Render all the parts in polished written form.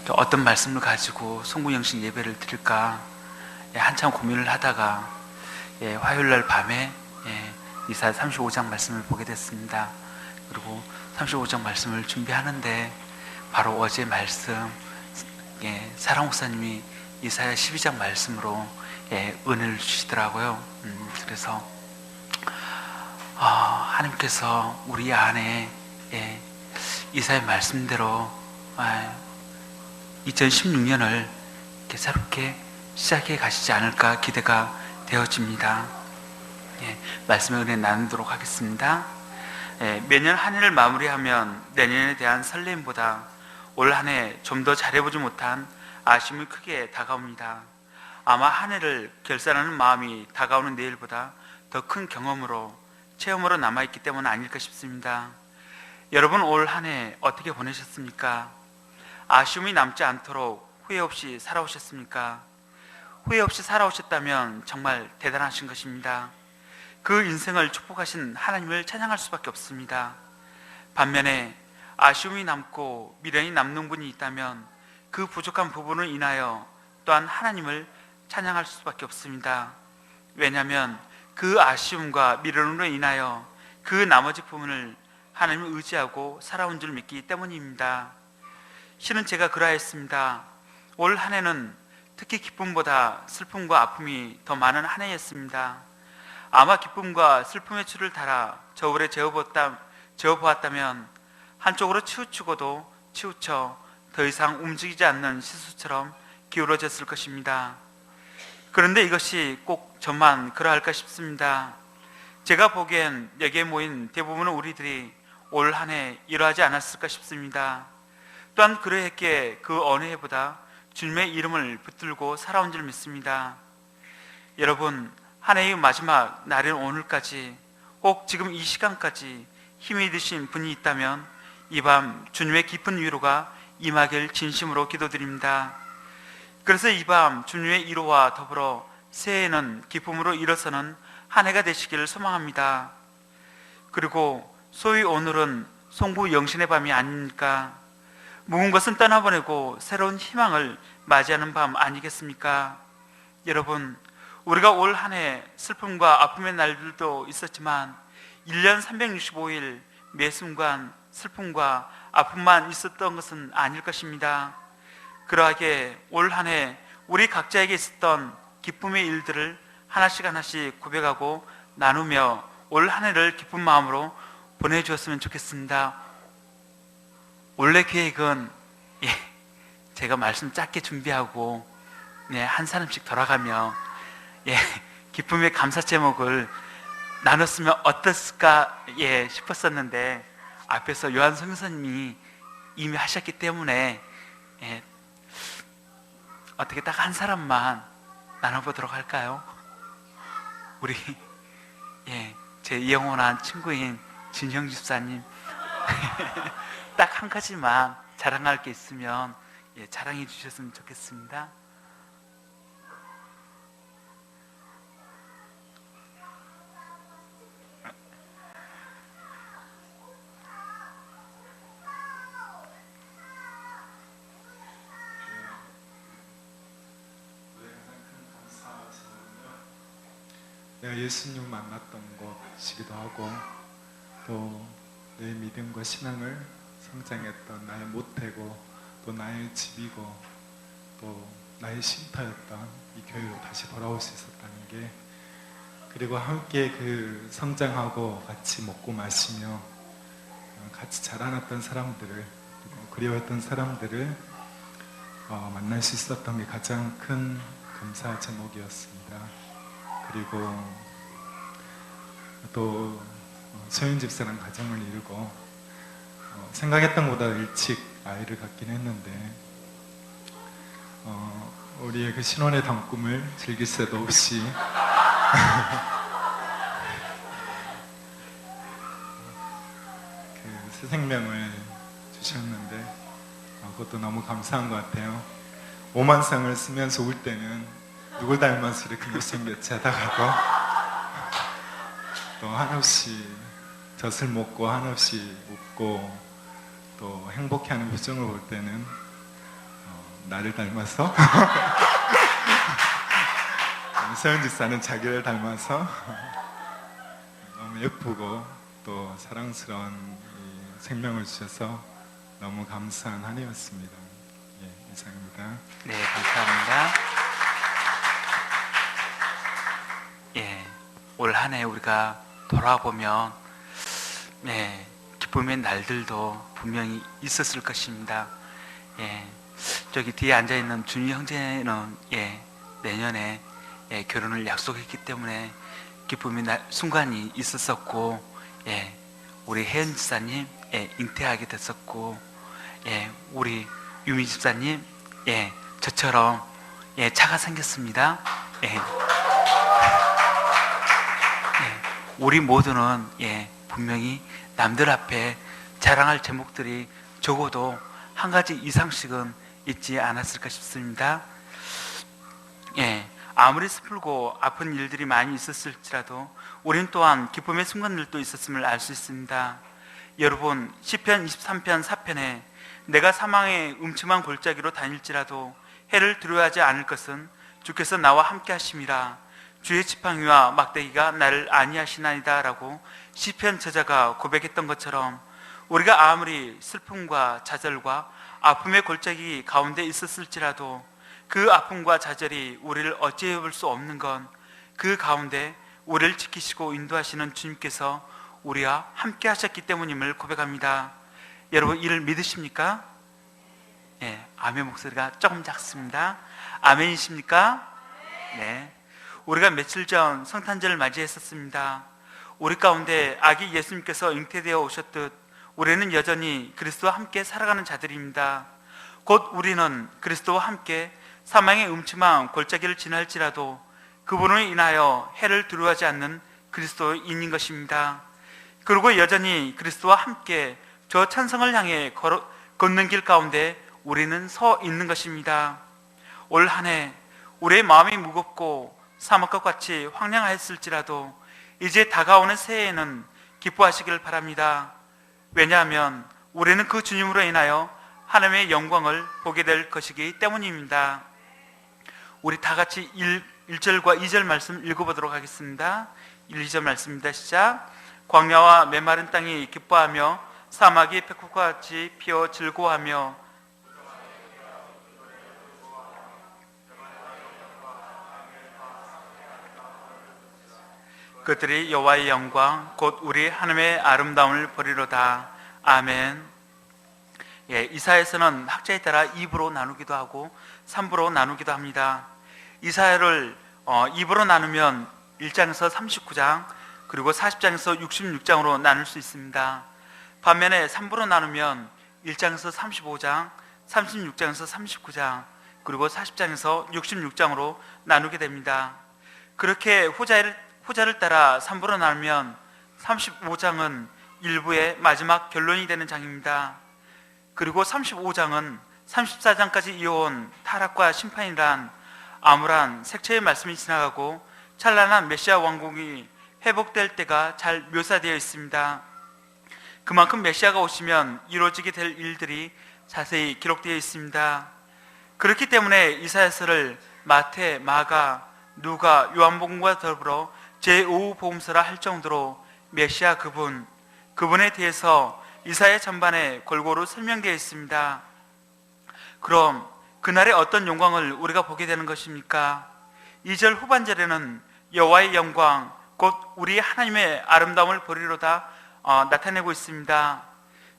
어떤 말씀을 가지고 송구영신 예배를 드릴까 한참 고민을 하다가 화요일날 밤에 이사야 35장 말씀을 보게 됐습니다. 그리고 35장 말씀을 준비하는데 바로 어제 말씀 사랑 목사님이 이사야 12장 말씀으로 은혜를 주시더라고요. 그래서 하나님께서 우리 안에 이사야 말씀대로 2016년을 새롭게 시작해 가시지 않을까 기대가 되어집니다. 말씀의 은혜 나누도록 하겠습니다. 매년 한 해를 마무리하면 내년에 대한 설렘보다 올 한 해 좀 더 잘해보지 못한 아쉬움이 크게 다가옵니다. 아마 한 해를 결산하는 마음이 다가오는 내일보다 더 큰 경험으로 체험으로 남아있기 때문 아닐까 싶습니다. 여러분 올 한 해 어떻게 보내셨습니까? 아쉬움이 남지 않도록 후회 없이 살아오셨습니까? 후회 없이 살아오셨다면 정말 대단하신 것입니다. 그 인생을 축복하신 하나님을 찬양할 수밖에 없습니다. 반면에 아쉬움이 남고 미련이 남는 분이 있다면 그 부족한 부분을 인하여 또한 하나님을 찬양할 수밖에 없습니다. 왜냐하면 그 아쉬움과 미련으로 인하여 그 나머지 부분을 하나님을 의지하고 살아온 줄 믿기 때문입니다. 실은 제가 그러했습니다. 올 한 해는 특히 기쁨보다 슬픔과 아픔이 더 많은 한 해였습니다. 아마 기쁨과 슬픔의 줄을 달아 저울에 재어보았다면 한쪽으로 치우치고도 치우쳐 더 이상 움직이지 않는 시수처럼 기울어졌을 것입니다. 그런데 이것이 꼭 저만 그러할까 싶습니다. 제가 보기엔 여기에 모인 대부분의 우리들이 올 한 해 이러하지 않았을까 싶습니다. 또한 그러했기에 그 어느 해보다 주님의 이름을 붙들고 살아온 줄 믿습니다. 여러분, 한 해의 마지막 날인 오늘까지 혹 지금 이 시간까지 힘이 드신 분이 있다면 이 밤 주님의 깊은 위로가 임하길 진심으로 기도드립니다. 그래서 이 밤 주님의 위로와 더불어 새해에는 기쁨으로 일어서는 한 해가 되시기를 소망합니다. 그리고 소위 오늘은 송구 영신의 밤이 아닙니까? 묵은 것은 떠나보내고 새로운 희망을 맞이하는 밤 아니겠습니까? 여러분, 우리가 올 한 해 슬픔과 아픔의 날들도 있었지만 1년 365일 매 순간 슬픔과 아픔만 있었던 것은 아닐 것입니다. 그러하게 올 한 해 우리 각자에게 있었던 기쁨의 일들을 하나씩 하나씩 고백하고 나누며 올 한 해를 기쁜 마음으로 보내주었으면 좋겠습니다. 원래 계획은 제가 말씀 짧게 준비하고 한 사람씩 돌아가며 기쁨의 감사 제목을 나눴으면 어땠을까 싶었었는데 앞에서 요한 성교사님이 이미 하셨기 때문에 어떻게 딱 한 사람만 나눠보도록 할까요? 우리 제 영원한 친구인 진형 집사님 딱 한 가지만 자랑할 게 있으면 자랑해 주셨으면 좋겠습니다. 내가 예수님 만났던 곳이기도 하고 또 내 믿음과 신앙을 성장했던 나의 모태고 또 나의 집이고 또 나의 쉼터였던 이 교회로 다시 돌아올 수 있었다는 게, 그리고 함께 그 성장하고 같이 먹고 마시며 같이 자라났던 사람들을, 그리워했던 사람들을 만날 수 있었던 게 가장 큰 감사 제목이었습니다. 그리고 또 소연 집사랑 가정을 이루고 생각했던 것보다 일찍 아이를 갖긴 했는데 우리의 그 신혼의 단꿈을 즐길 새도 없이 그 새 생명을 주셨는데 그것도 너무 감사한 것 같아요. 오만상을 쓰면서 울 때는 누굴 닮아서 이렇게 못생겼지 하다가도 또 한없이 젖을 먹고 한없이 웃고 또 행복해하는 표정을 볼 때는 나를 닮아서 서현 집사는 자기를 닮아서 너무 예쁘고 또 사랑스러운 이 생명을 주셔서 너무 감사한 한 해였습니다. 예, 이상입니다. 네, 감사합니다. 예, 올 한 해 우리가 돌아보면 기쁨의 날들도 분명히 있었을 것입니다. 예, 저기 뒤에 앉아 있는 준희 형제는 내년에 결혼을 약속했기 때문에 기쁨의 순간이 있었었고, 우리 혜연 집사님 잉태하게 됐었고, 우리 유미 집사님 저처럼 차가 생겼습니다. 우리 모두는 분명히 남들 앞에 자랑할 제목들이 적어도 한 가지 이상씩은 있지 않았을까 싶습니다. 아무리 슬프고 아픈 일들이 많이 있었을지라도 우린 또한 기쁨의 순간들도 있었음을 알 수 있습니다. 여러분, 시편 23편 4편에 내가 사망의 음침한 골짜기로 다닐지라도 해를 두려워하지 않을 것은 주께서 나와 함께 하심이라. 주의 지팡이와 막대기가 나를 안위하시나이다 라고 시편 저자가 고백했던 것처럼, 우리가 아무리 슬픔과 좌절과 아픔의 골짜기 가운데 있었을지라도 그 아픔과 좌절이 우리를 어찌해 볼 수 없는 건 그 가운데 우리를 지키시고 인도하시는 주님께서 우리와 함께 하셨기 때문임을 고백합니다. 여러분, 이를 믿으십니까? 아멘 목소리가 조금 작습니다. 아멘이십니까? 네. 우리가 며칠 전 성탄절을 맞이했었습니다. 우리 가운데 아기 예수님께서 잉태되어 오셨듯 우리는 여전히 그리스도와 함께 살아가는 자들입니다. 곧 우리는 그리스도와 함께 사망의 음침한 골짜기를 지날지라도 그분을 인하여 해를 두려워하지 않는 그리스도인인 것입니다. 그리고 여전히 그리스도와 함께 저 찬성을 향해 걷는 길 가운데 우리는 서 있는 것입니다. 올 한 해 우리의 마음이 무겁고 사막과 같이 황량하였을지라도 이제 다가오는 새해에는 기뻐하시길 바랍니다. 왜냐하면 우리는 그 주님으로 인하여 하나님의 영광을 보게 될 것이기 때문입니다. 우리 다 같이 1절과 2절 말씀 읽어보도록 하겠습니다. 1, 2절 말씀입니다. 시작. 광야와 메마른 땅이 기뻐하며 사막이 백합과 같이 피어 즐거워하며 그들이 여호와의 영광 곧 우리 하나님의 아름다움을 보리로다. 아멘. 이사야서는 학자에 따라 2부로 나누기도 하고 3부로 나누기도 합니다. 이사야를 2부로 나누면 1장에서 39장 그리고 40장에서 66장으로 나눌 수 있습니다. 반면에 3부로 나누면 1장에서 35장, 36장에서 39장 그리고 40장에서 66장으로 나누게 됩니다. 그렇게 호자를 따라 3부로 나누면 35장은 1부의 마지막 결론이 되는 장입니다. 그리고 35장은 34장까지 이어온 타락과 심판이란 암울한 색채의 말씀이 지나가고 찬란한 메시아 왕국이 회복될 때가 잘 묘사되어 있습니다. 그만큼 메시아가 오시면 이루어지게 될 일들이 자세히 기록되어 있습니다. 그렇기 때문에 이사야서를 마태, 마가, 누가, 요한복음과 더불어 제5복음서라 할 정도로 메시아 그분에 대해서 이사야 전반에 골고루 설명되어 있습니다. 그럼 그날의 어떤 영광을 우리가 보게 되는 것입니까? 2절 후반절에는 여호와의 영광 곧 우리 하나님의 아름다움을 보리로다 나타내고 있습니다.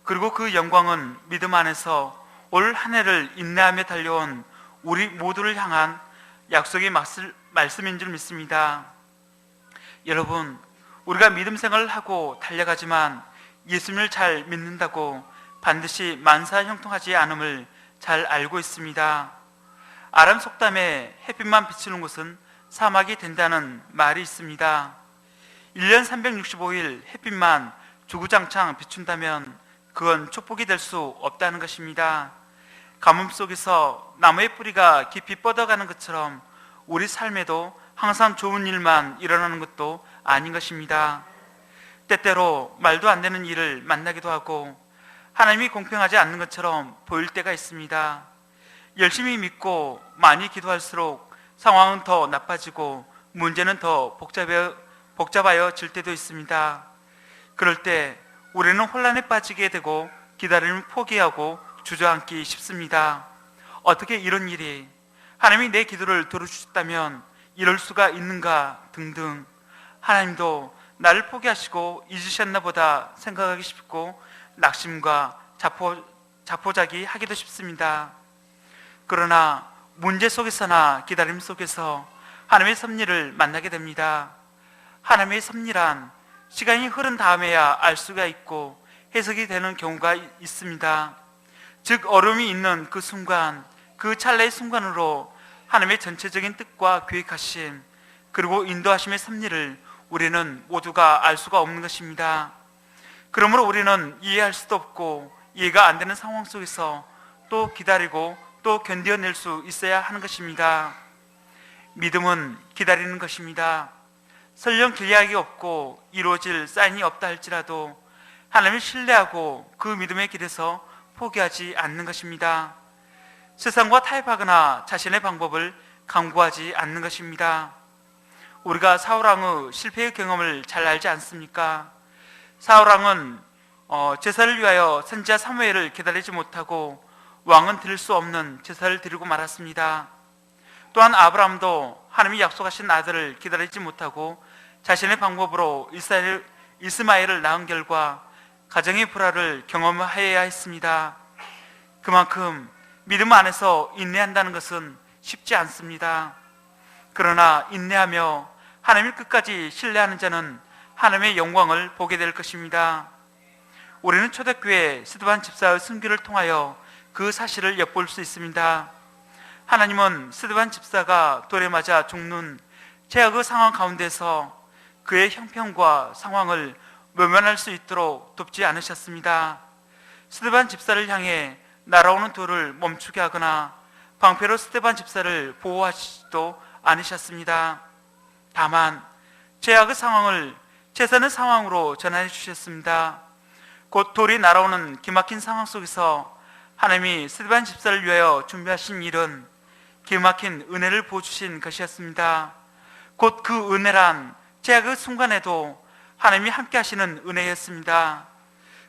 그리고 그 영광은 믿음 안에서 올 한 해를 인내하며 달려온 우리 모두를 향한 약속의 말씀인 줄 믿습니다. 여러분, 우리가 믿음 생활을 하고 달려가지만 예수님을 잘 믿는다고 반드시 만사 형통하지 않음을 잘 알고 있습니다. 아람 속담에 햇빛만 비추는 곳은 사막이 된다는 말이 있습니다. 1년 365일 햇빛만 주구장창 비춘다면 그건 축복이 될 수 없다는 것입니다. 가뭄 속에서 나무의 뿌리가 깊이 뻗어가는 것처럼 우리 삶에도 항상 좋은 일만 일어나는 것도 아닌 것입니다. 때때로 말도 안 되는 일을 만나기도 하고 하나님이 공평하지 않는 것처럼 보일 때가 있습니다. 열심히 믿고 많이 기도할수록 상황은 더 나빠지고 문제는 더 복잡하여질 때도 있습니다. 그럴 때 우리는 혼란에 빠지게 되고 기다림을 포기하고 주저앉기 쉽습니다. 어떻게 이런 일이, 하나님이 내 기도를 들어주셨다면 이럴 수가 있는가 등등, 하나님도 나를 포기하시고 잊으셨나 보다 생각하기 쉽고 낙심과 자포자기 하기도 쉽습니다. 그러나 문제 속에서나 기다림 속에서 하나님의 섭리를 만나게 됩니다. 하나님의 섭리란 시간이 흐른 다음에야 알 수가 있고 해석이 되는 경우가 있습니다. 즉 어려움이 있는 그 순간, 그 찰나의 순간으로 하나님의 전체적인 뜻과 계획하심 그리고 인도하심의 섭리를 우리는 모두가 알 수가 없는 것입니다. 그러므로 우리는 이해할 수도 없고 이해가 안 되는 상황 속에서 또 기다리고 또 견뎌낼 수 있어야 하는 것입니다. 믿음은 기다리는 것입니다. 설령 계약이 없고 이루어질 사인이 없다 할지라도 하나님을 신뢰하고 그 믿음의 길에서 포기하지 않는 것입니다. 세상과 타협하거나 자신의 방법을 강구하지 않는 것입니다. 우리가 사울왕의 실패의 경험을 잘 알지 않습니까? 사울왕은 제사를 위하여 선지자 사무엘을 기다리지 못하고 왕은 드릴 수 없는 제사를 드리고 말았습니다. 또한 아브라함도 하나님이 약속하신 아들을 기다리지 못하고 자신의 방법으로 이스마엘을 낳은 결과 가정의 불화를 경험하여야 했습니다. 그만큼 믿음 안에서 인내한다는 것은 쉽지 않습니다. 그러나 인내하며 하나님을 끝까지 신뢰하는 자는 하나님의 영광을 보게 될 것입니다. 우리는 초대교회 스데반 집사의 순교를 통하여 그 사실을 엿볼 수 있습니다. 하나님은 스데반 집사가 돌에 맞아 죽는 최악의 상황 가운데서 그의 형편과 상황을 외면할 수 있도록 돕지 않으셨습니다. 스데반 집사를 향해 날아오는 돌을 멈추게 하거나 방패로 스데반 집사를 보호하시지도 않으셨습니다. 다만 최악의 상황을 최선의 상황으로 전환해 주셨습니다. 곧 돌이 날아오는 기막힌 상황 속에서 하나님이 스데반 집사를 위하여 준비하신 일은 기막힌 은혜를 부어주신 것이었습니다. 곧 그 은혜란 최악의 순간에도 하나님이 함께 하시는 은혜였습니다.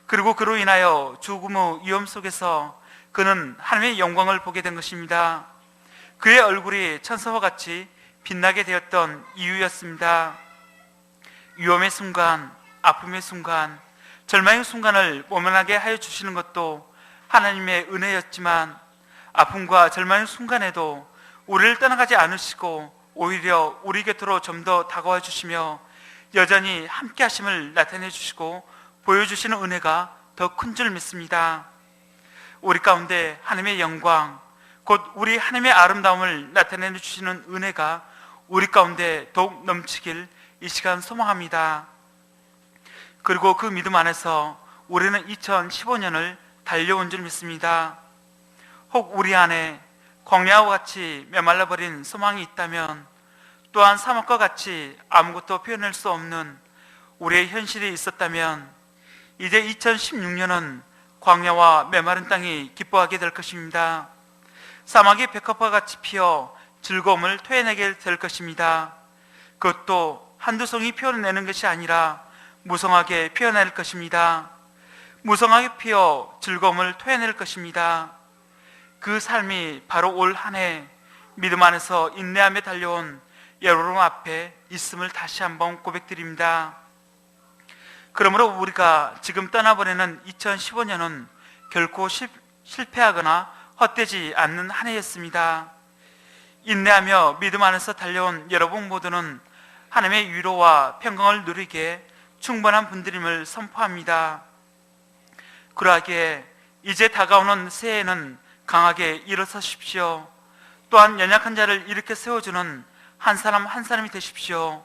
그리고 그로 인하여 죽음의 위험 속에서 그는 하나님의 영광을 보게 된 것입니다. 그의 얼굴이 천사와 같이 빛나게 되었던 이유였습니다. 위험의 순간, 아픔의 순간, 절망의 순간을 모면하게 하여 주시는 것도 하나님의 은혜였지만 아픔과 절망의 순간에도 우리를 떠나가지 않으시고 오히려 우리 곁으로 좀 더 다가와 주시며 여전히 함께 하심을 나타내 주시고 보여주시는 은혜가 더 큰 줄 믿습니다. 우리 가운데 하나님의 영광, 곧 우리 하나님의 아름다움을 나타내 주시는 은혜가 우리 가운데 더욱 넘치길 이 시간 소망합니다. 그리고 그 믿음 안에서 우리는 2015년을 달려온 줄 믿습니다. 혹 우리 안에 광야와 같이 메말라버린 소망이 있다면, 또한 사막과 같이 아무것도 표현할 수 없는 우리의 현실이 있었다면, 이제 2016년은 광야와 메마른 땅이 기뻐하게 될 것입니다. 사막이 백합화 같이 피어 즐거움을 토해내게 될 것입니다. 그것도 한두 송이 피어내는 것이 아니라 무성하게 피어낼 것입니다. 무성하게 피어 즐거움을 토해낼 것입니다. 그 삶이 바로 올 한 해 믿음 안에서 인내하며 달려온 여러분 앞에 있음을 다시 한번 고백드립니다. 그러므로 우리가 지금 떠나보내는 2015년은 결코 실패하거나 헛되지 않는 한 해였습니다. 인내하며 믿음 안에서 달려온 여러분 모두는 하나님의 위로와 평강을 누리게 충분한 분들임을 선포합니다. 그러하기에 이제 다가오는 새해에는 강하게 일어서십시오. 또한 연약한 자를 일으켜 세워주는 한 사람 한 사람이 되십시오.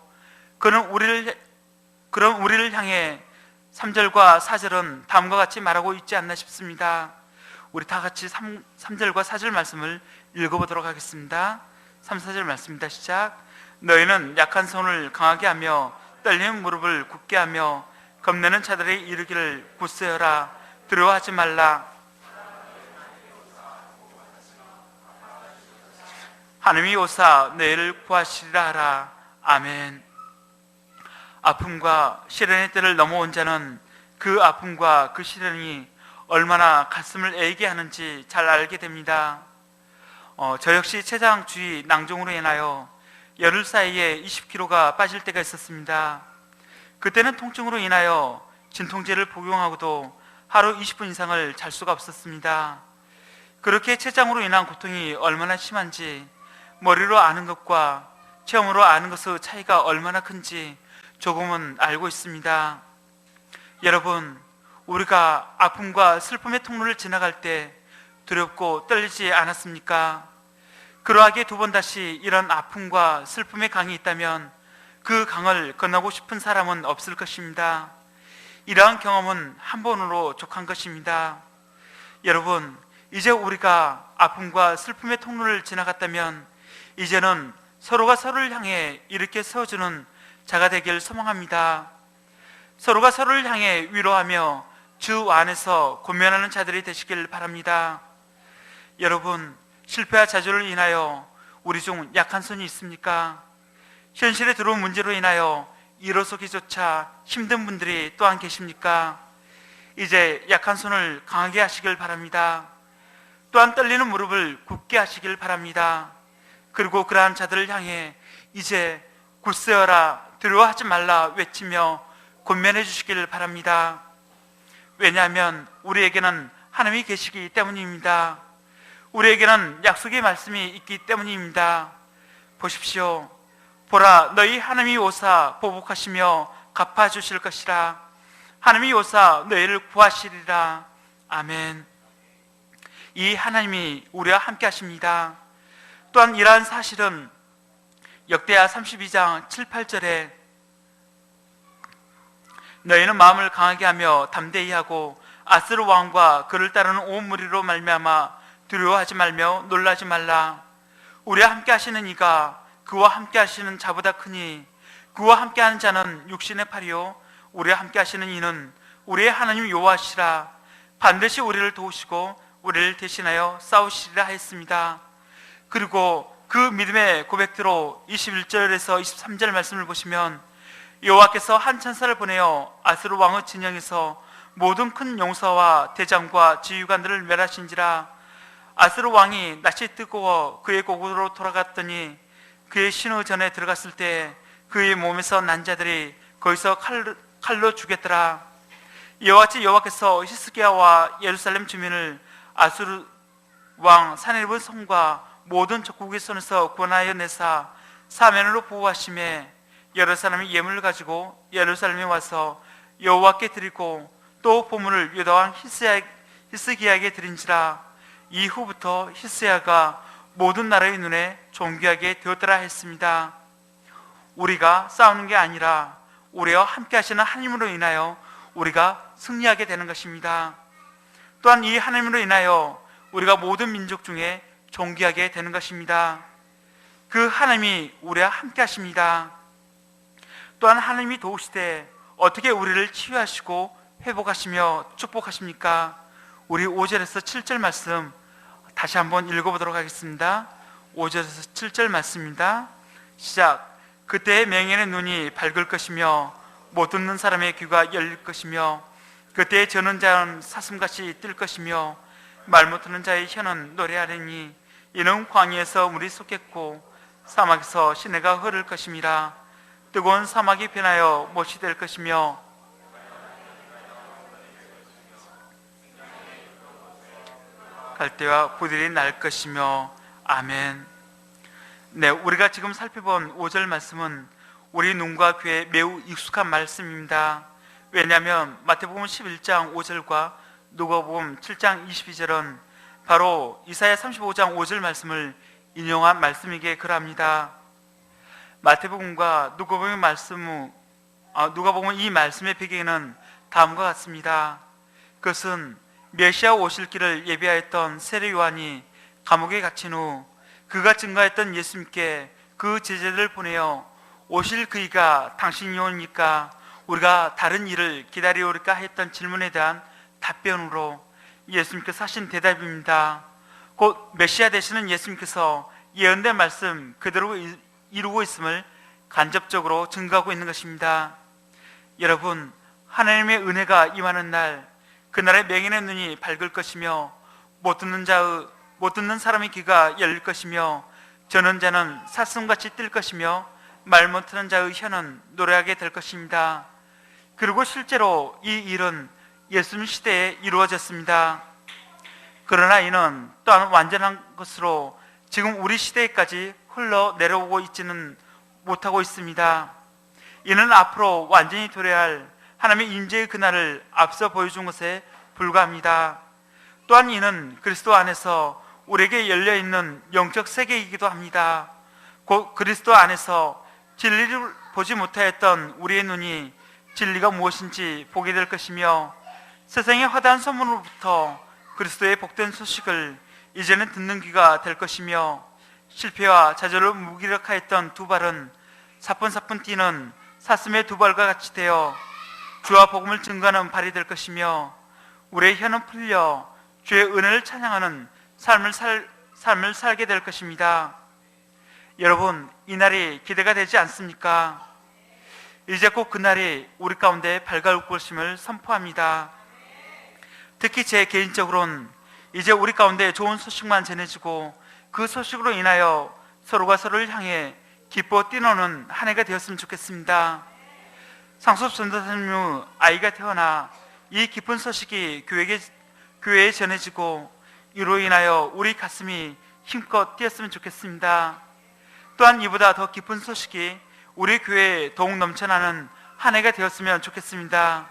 그럼 우리를 향해 3절과 4절은 다음과 같이 말하고 있지 않나 싶습니다. 우리 다 같이 3절과 4절 말씀을 읽어보도록 하겠습니다. 3, 4절 말씀입니다. 시작. 너희는 약한 손을 강하게 하며 떨리는 무릎을 굳게 하며 겁내는 자들이 이르기를 굳세어라, 두려워하지 말라. 하나님이 오사 너희를 구하시리라 하라. 아멘. 아픔과 시련의 때를 넘어온 자는 그 아픔과 그 시련이 얼마나 가슴을 애게 하는지 잘 알게 됩니다. 저 역시 췌장 주위 낭종으로 인하여 열흘 사이에 20kg가 빠질 때가 있었습니다. 그때는 통증으로 인하여 진통제를 복용하고도 하루 20분 이상을 잘 수가 없었습니다. 그렇게 췌장으로 인한 고통이 얼마나 심한지 머리로 아는 것과 체험으로 아는 것의 차이가 얼마나 큰지 조금은 알고 있습니다. 여러분, 우리가 아픔과 슬픔의 통로를 지나갈 때 두렵고 떨리지 않았습니까? 그러하게 두 번 다시 이런 아픔과 슬픔의 강이 있다면 그 강을 건너고 싶은 사람은 없을 것입니다. 이러한 경험은 한 번으로 족한 것입니다. 여러분, 이제 우리가 아픔과 슬픔의 통로를 지나갔다면 이제는 서로가 서로를 향해 이렇게 세워주는 자가 되길 소망합니다. 서로가 서로를 향해 위로하며 주 안에서 권면하는 자들이 되시길 바랍니다. 여러분, 실패와 좌절을 인하여 우리 중 약한 손이 있습니까? 현실에 들어온 문제로 인하여 일어서기조차 힘든 분들이 또한 계십니까? 이제 약한 손을 강하게 하시길 바랍니다. 또한 떨리는 무릎을 굳게 하시길 바랍니다. 그리고 그러한 자들을 향해 이제 굳세어라, 두려워하지 말라 외치며 권면해 주시길 바랍니다. 왜냐하면 우리에게는 하나님이 계시기 때문입니다. 우리에게는 약속의 말씀이 있기 때문입니다. 보십시오. 보라, 너희 하나님이 오사 보복하시며 갚아주실 것이라. 하나님이 오사 너희를 구하시리라. 아멘. 이 하나님이 우리와 함께 하십니다. 또한 이러한 사실은 역대하 32장 7, 8절에 너희는 마음을 강하게 하며 담대히 하고 아스르 왕과 그를 따르는 온 무리로 말미암아 두려워하지 말며 놀라지 말라. 우리와 함께 하시는 이가 그와 함께 하시는 자보다 크니 그와 함께 하는 자는 육신의 팔이요 우리와 함께 하시는 이는 우리의 하나님 여호와시라. 반드시 우리를 도우시고 우리를 대신하여 싸우시리라 했습니다. 그리고 그 믿음의 고백대로 21절에서 23절 말씀을 보시면 여호와께서 한 천사를 보내어 아스르 왕의 진영에서 모든 큰 용사와 대장과 지휘관들을 멸하신지라. 아스르 왕이 낯이 뜨거워 그의 고국으로 돌아갔더니 그의 신의 전에 들어갔을 때 그의 몸에서 난 자들이 거기서 칼로 죽였더라. 이와 같이 여호와께서 히스기야와 예루살렘 주민을 아스르 왕 사네립의 손과 모든 적국의 손에서 구원하여 내사 사면으로 보호하심에 여러 사람이 예물을 가지고 예루살렘에 와서 여호와께 드리고 또 보물을 유다 왕 히스기야에게 드린지라. 이후부터 히스기야가 모든 나라의 눈에 존귀하게 되었더라 했습니다. 우리가 싸우는 게 아니라 우리와 함께 하시는 하나님으로 인하여 우리가 승리하게 되는 것입니다. 또한 이 하나님으로 인하여 우리가 모든 민족 중에 존귀하게 되는 것입니다. 그 하나님이 우리와 함께 하십니다. 또한 하나님이 도우시되 어떻게 우리를 치유하시고 회복하시며 축복하십니까? 우리 5절에서 7절 말씀 다시 한번 읽어보도록 하겠습니다. 5절에서 7절 말씀입니다. 시작. 그때의 맹인의 눈이 밝을 것이며 못 듣는 사람의 귀가 열릴 것이며 그때의 저는 자는 사슴같이 뛸 것이며 말 못하는 자의 혀는 노래하리니 이는 광야에서 물이 솟겠고 사막에서 시내가 흐를 것임이라. 뜨거운 사막이 변하여 못이 될 것이며 갈대와 부들이 날 것이며. 아멘. 네, 우리가 지금 살펴본 5절 말씀은 우리 눈과 귀에 매우 익숙한 말씀입니다. 왜냐하면 마태복음 11장 5절과 누가복음 7장 22절은 바로 이사야 35장 5절 말씀을 인용한 말씀이기에 그럽니다. 마태복음과 누가복음의 이 말씀의 배경에는 다음과 같습니다. 그것은 메시아 오실 길을 예비하였던 세례 요한이 감옥에 갇힌 후 그가 증거했던 예수님께 그 제자들을 보내어 오실 그이가 당신이 오니까 우리가 다른 일을 기다리오리까 했던 질문에 대한 답변으로 예수님께서 하신 대답입니다. 곧 메시아 되시는 예수님께서 예언된 말씀 그대로 이루고 있음을 간접적으로 증거하고 있는 것입니다. 여러분, 하나님의 은혜가 임하는 날, 그날의 맹인의 눈이 밝을 것이며 못 듣는 사람의 귀가 열릴 것이며 저는 자는 사슴같이 뛸 것이며 말 못하는 자의 혀는 노래하게 될 것입니다. 그리고 실제로 이 일은 예수님 시대에 이루어졌습니다. 그러나 이는 또한 완전한 것으로 지금 우리 시대에까지 흘러내려오고 있지는 못하고 있습니다. 이는 앞으로 완전히 도래할 하나님의 인재의 그날을 앞서 보여준 것에 불과합니다. 또한 이는 그리스도 안에서 우리에게 열려있는 영적 세계이기도 합니다. 곧 그리스도 안에서 진리를 보지 못하였던 우리의 눈이 진리가 무엇인지 보게 될 것이며 세상의 허다한 소문으로부터 그리스도의 복된 소식을 이제는 듣는 귀가 될 것이며 실패와 좌절로 무기력하였던 두 발은 사뿐사뿐 뛰는 사슴의 두 발과 같이 되어 주와 복음을 증거하는 발이 될 것이며 우리의 혀는 풀려 주의 은혜를 찬양하는 삶을 살게 될 것입니다. 여러분, 이 날이 기대가 되지 않습니까? 이제 꼭 그날이 우리 가운데 밝아올 것임을 선포합니다. 특히 제 개인적으로는 이제 우리 가운데 좋은 소식만 전해지고 그 소식으로 인하여 서로가 서로를 향해 기뻐 뛰노는 한 해가 되었으면 좋겠습니다. 상섭 전도사님의 아이가 태어나 이 기쁜 소식이 교회에 전해지고 이로 인하여 우리 가슴이 힘껏 뛰었으면 좋겠습니다. 또한 이보다 더 기쁜 소식이 우리 교회에 더욱 넘쳐나는 한 해가 되었으면 좋겠습니다.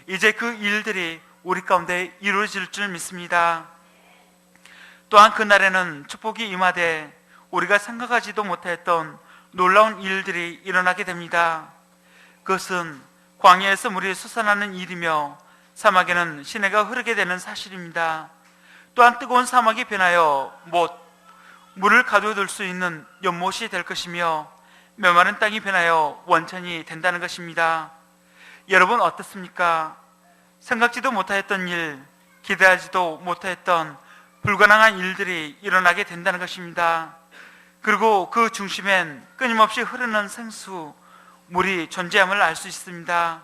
이제 그 일들이 우리 가운데 이루어질 줄 믿습니다. 또한 그날에는 축복이 임하되 우리가 생각하지도 못했던 놀라운 일들이 일어나게 됩니다. 그것은 광야에서 물이 솟아나는 일이며 사막에는 시내가 흐르게 되는 사실입니다. 또한 뜨거운 사막이 변하여 물을 가둬둘 수 있는 연못이 될 것이며 메마른 땅이 변하여 원천이 된다는 것입니다. 여러분 어떻습니까? 생각지도 못하였던 일, 기대하지도 못하였던 불가능한 일들이 일어나게 된다는 것입니다. 그리고 그 중심엔 끊임없이 흐르는 생수, 물이 존재함을 알 수 있습니다.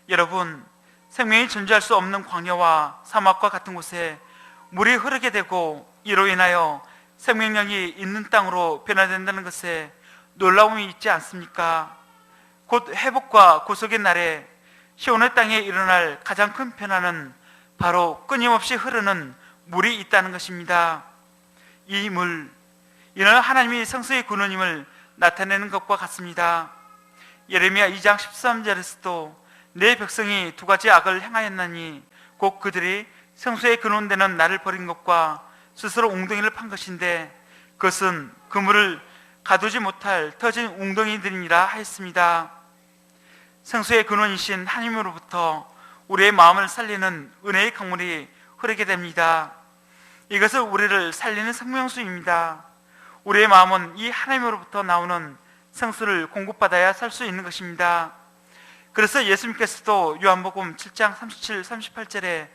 여러분, 생명이 존재할 수 없는 광야와 사막과 같은 곳에 물이 흐르게 되고 이로 인하여 생명력이 있는 땅으로 변화된다는 것에 놀라움이 있지 않습니까? 곧 회복과 구속의 날에 시온의 땅에 일어날 가장 큰 변화는 바로 끊임없이 흐르는 물이 있다는 것입니다. 이 물, 이는 하나님이 성소의 근원임을 나타내는 것과 같습니다. 예레미야 2장 13절에서도 내 백성이 두 가지 악을 행하였나니 곧 그들이 성소의 근원되는 나를 버린 것과 스스로 웅덩이를 판 것인데 그것은 그물을 가두지 못할 터진 웅덩이들이니라 하였습니다. 성소의 근원이신 하나님으로부터 우리의 마음을 살리는 은혜의 강물이 흐르게 됩니다. 이것은 우리를 살리는 생명수입니다. 우리의 마음은 이 하나님으로부터 나오는 생수를 공급받아야 살 수 있는 것입니다. 그래서 예수님께서도 요한복음 7장 37, 38절에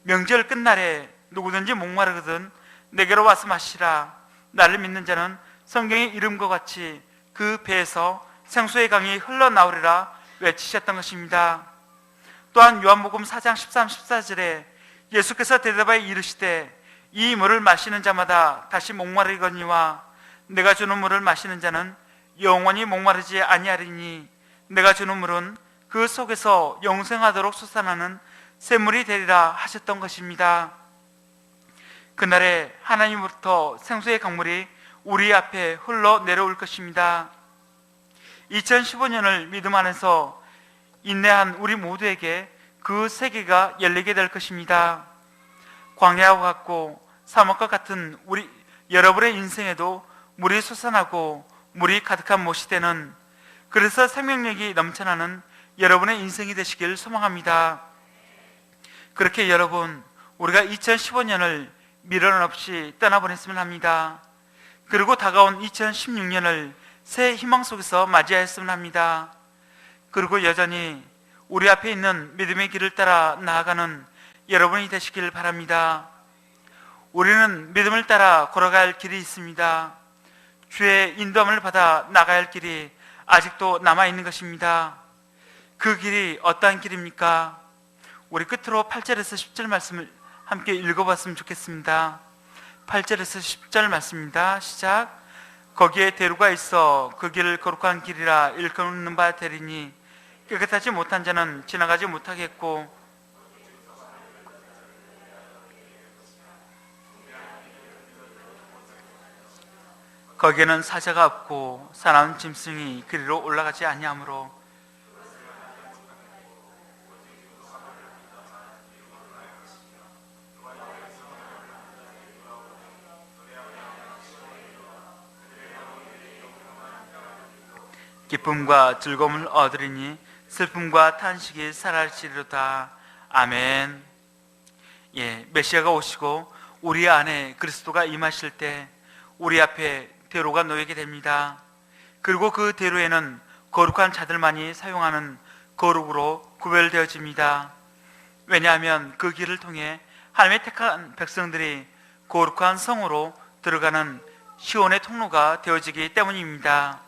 명절 끝날에 누구든지 목마르거든 내게로 와서 마시라. 나를 믿는 자는 성경의 이름과 같이 그 배에서 생수의 강이 흘러나오리라 외치셨던 것입니다. 또한 요한복음 4장 13, 14절에 예수께서 대답하여 이르시되 이 물을 마시는 자마다 다시 목마르거니와 내가 주는 물을 마시는 자는 영원히 목마르지 아니하리니 내가 주는 물은 그 속에서 영생하도록 솟아나는 샘물이 되리라 하셨던 것입니다. 그날에 하나님으로부터 생수의 강물이 우리 앞에 흘러내려올 것입니다. 2015년을 믿음 안에서 인내한 우리 모두에게 그 세계가 열리게 될 것입니다. 광야와 같고 사막과 같은 여러분의 인생에도 물이 솟아나고 물이 가득한 못이 되는, 그래서 생명력이 넘쳐나는 여러분의 인생이 되시길 소망합니다. 그렇게 여러분, 우리가 2015년을 미련 없이 떠나보냈으면 합니다. 그리고 다가온 2016년을 새 희망 속에서 맞이하였으면 합니다. 그리고 여전히 우리 앞에 있는 믿음의 길을 따라 나아가는 여러분이 되시길 바랍니다. 우리는 믿음을 따라 걸어갈 길이 있습니다. 주의 인도함을 받아 나가야 할 길이 아직도 남아있는 것입니다. 그 길이 어떠한 길입니까? 우리 끝으로 8절에서 10절 말씀을 함께 읽어봤으면 좋겠습니다. 8절에서 10절 말씀입니다. 시작. 거기에 대로가 있어 그 길을 거룩한 길이라 일컫는 바 되리니 깨끗하지 못한 자는 지나가지 못하겠고 거기에는 사자가 없고 사나운 짐승이 그리로 올라가지 아니하므로 기쁨과 즐거움을 얻으리니 슬픔과 탄식이 사라지리로다. 아멘. 예, 메시아가 오시고 우리 안에 그리스도가 임하실 때 우리 앞에 대로가 놓이게 됩니다. 그리고 그 대로에는 거룩한 자들만이 사용하는 거룩으로 구별되어집니다. 왜냐하면 그 길을 통해 하나님의 택한 백성들이 거룩한 성으로 들어가는 시온의 통로가 되어지기 때문입니다.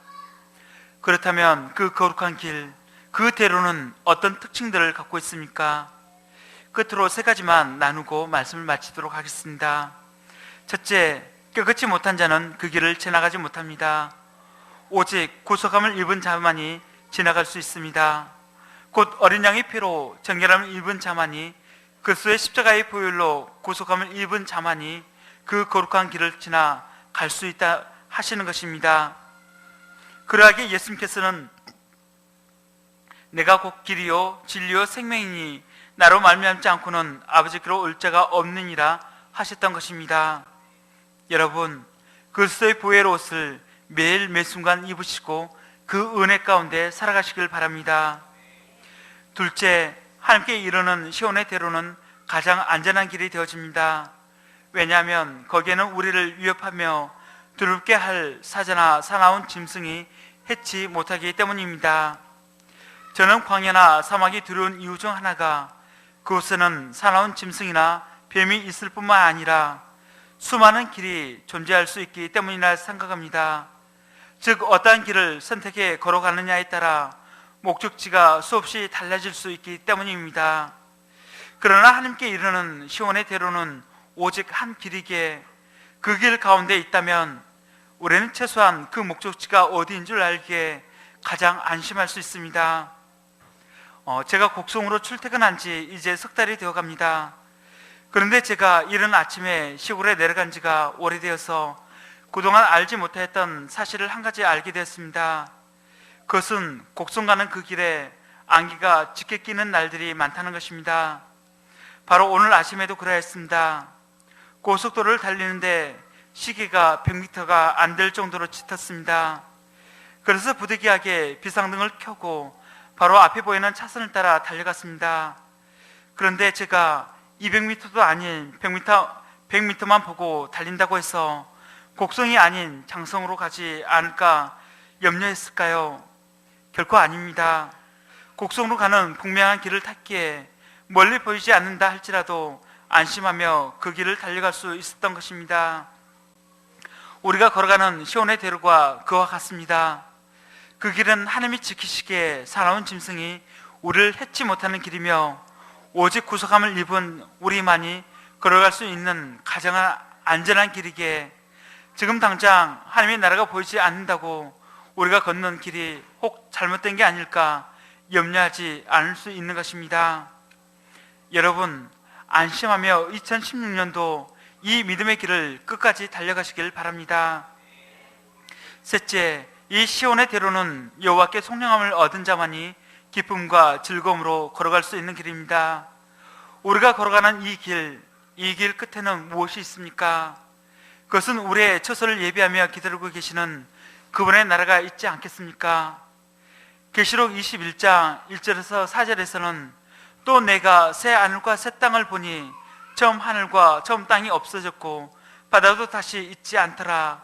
그렇다면 그 거룩한 길, 그 대로는 어떤 특징들을 갖고 있습니까? 끝으로 세 가지만 나누고 말씀을 마치도록 하겠습니다. 첫째, 깨끗이 못한 자는 그 길을 지나가지 못합니다. 오직 구속함을 입은 자만이 지나갈 수 있습니다. 곧 어린 양의 피로 정결함을 입은 자만이, 그리스도의 십자가의 보혈로 구속함을 입은 자만이 그 거룩한 길을 지나갈 수 있다 하시는 것입니다. 그러하기에 예수님께서는 내가 곧 길이요 진리요 생명이니 나로 말미암지 않고는 아버지께로 올 자가 없느니라 하셨던 것입니다. 여러분, 그리스도의 보혈 옷을 매일 매순간 입으시고 그 은혜 가운데 살아가시길 바랍니다. 둘째, 하나님께 이르는 시온의 대로는 가장 안전한 길이 되어집니다. 왜냐하면 거기에는 우리를 위협하며 두렵게 할 사자나 사나운 짐승이 해치 못하기 때문입니다. 저는 광야나 사막이 두려운 이유 중 하나가 그곳에는 사나운 짐승이나 뱀이 있을 뿐만 아니라 수많은 길이 존재할 수 있기 때문이라 생각합니다. 즉 어떠한 길을 선택해 걸어가느냐에 따라 목적지가 수없이 달라질 수 있기 때문입니다. 그러나 하나님께 이르는 시온의 대로는 오직 한 길이기에 그 길 가운데 있다면 우리는 최소한 그 목적지가 어디인 줄 알기에 가장 안심할 수 있습니다. 제가 곡성으로 출퇴근한 지 이제 석 달이 되어 갑니다. 그런데 제가 이른 아침에 시골에 내려간 지가 오래되어서 그동안 알지 못했던 사실을 한 가지 알게 되었습니다. 그것은 곡성 가는 그 길에 안개가 짙게 끼는 날들이 많다는 것입니다. 바로 오늘 아침에도 그러했습니다. 고속도로를 달리는데 시계가 100m가 안 될 정도로 짙었습니다. 그래서 부득이하게 비상등을 켜고 바로 앞에 보이는 차선을 따라 달려갔습니다. 그런데 제가 200m도 아닌 100m만 보고 달린다고 해서 곡성이 아닌 장성으로 가지 않을까 염려했을까요? 결코 아닙니다. 곡성으로 가는 분명한 길을 탔기에 멀리 보이지 않는다 할지라도 안심하며 그 길을 달려갈 수 있었던 것입니다. 우리가 걸어가는 시온의 대로가 그와 같습니다. 그 길은 하나님이 지키시기에 사나운 짐승이 우리를 해치 못하는 길이며 오직 구속함을 입은 우리만이 걸어갈 수 있는 가장 안전한 길이기에 지금 당장 하나님의 나라가 보이지 않는다고 우리가 걷는 길이 혹 잘못된 게 아닐까 염려하지 않을 수 있는 것입니다. 여러분, 안심하며 2016년도 이 믿음의 길을 끝까지 달려가시길 바랍니다. 셋째, 이 시온의 대로는 여호와께 속량함을 얻은 자만이 기쁨과 즐거움으로 걸어갈 수 있는 길입니다. 우리가 걸어가는 이 길 끝에는 무엇이 있습니까? 그것은 우리의 처소를 예비하며 기다리고 계시는 그분의 나라가 있지 않겠습니까? 계시록 21장 1절에서 4절에서는 또 내가 새 하늘과 새 땅을 보니 처음 하늘과 처음 땅이 없어졌고 바다도 다시 있지 않더라.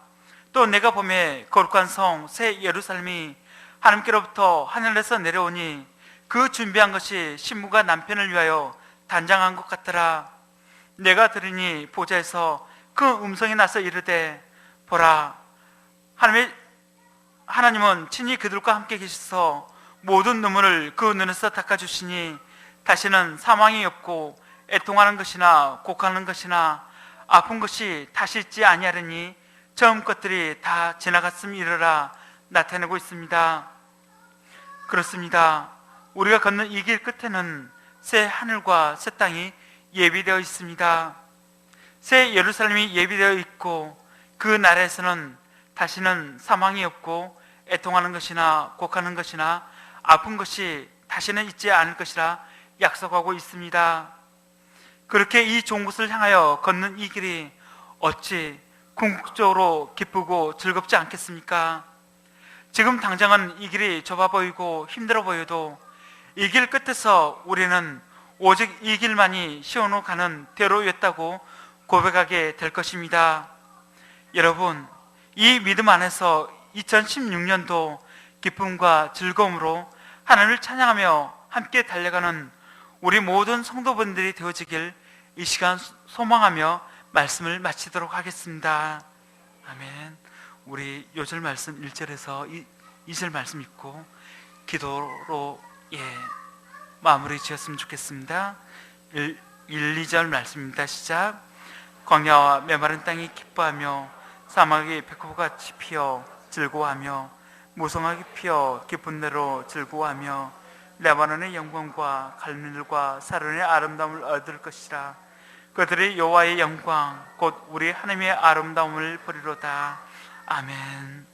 또 내가 보매 거룩한 성 새 예루살렘이 하나님께로부터 하늘에서 내려오니 그 준비한 것이 신부가 남편을 위하여 단장한 것 같더라. 내가 들으니 보좌에서 그 음성이 나서 이르되 보라 하나님은 친히 그들과 함께 계셔서 모든 눈물을 그 눈에서 닦아주시니 다시는 사망이 없고 애통하는 것이나 곡하는 것이나 아픈 것이 다시 있지 아니하리니 처음 것들이 다 지나갔음이러라 나타내고 있습니다. 그렇습니다. 우리가 걷는 이 길 끝에는 새 하늘과 새 땅이 예비되어 있습니다. 새 예루살렘이 예비되어 있고 그 나라에서는 다시는 사망이 없고 애통하는 것이나 곡하는 것이나 아픈 것이 다시는 있지 않을 것이라 약속하고 있습니다. 그렇게 이 좋은 곳을 향하여 걷는 이 길이 어찌 궁극적으로 기쁘고 즐겁지 않겠습니까? 지금 당장은 이 길이 좁아 보이고 힘들어 보여도 이 길 끝에서 우리는 오직 이 길만이 시온으로 가는 대로였다고 고백하게 될 것입니다. 여러분, 이 믿음 안에서 2016년도 기쁨과 즐거움으로 하나님을 찬양하며 함께 달려가는 우리 모든 성도분들이 되어지길 이 시간 소망하며 말씀을 마치도록 하겠습니다. 아멘. 우리 요절 말씀 1절에서 2절 말씀 읽고 기도로 마무리 지었으면 좋겠습니다. 1, 2절 말씀입니다. 시작. 광야와 메마른 땅이 기뻐하며 사막이 백호같이 피어 즐거워하며 무성하게 피어 깊은 데로 즐거워하며 레바논의 영광과 갈멜과 사론의 아름다움을 얻을 것이라. 그들이 여호와의 영광 곧 우리 하나님의 아름다움을 보리로다. 아멘.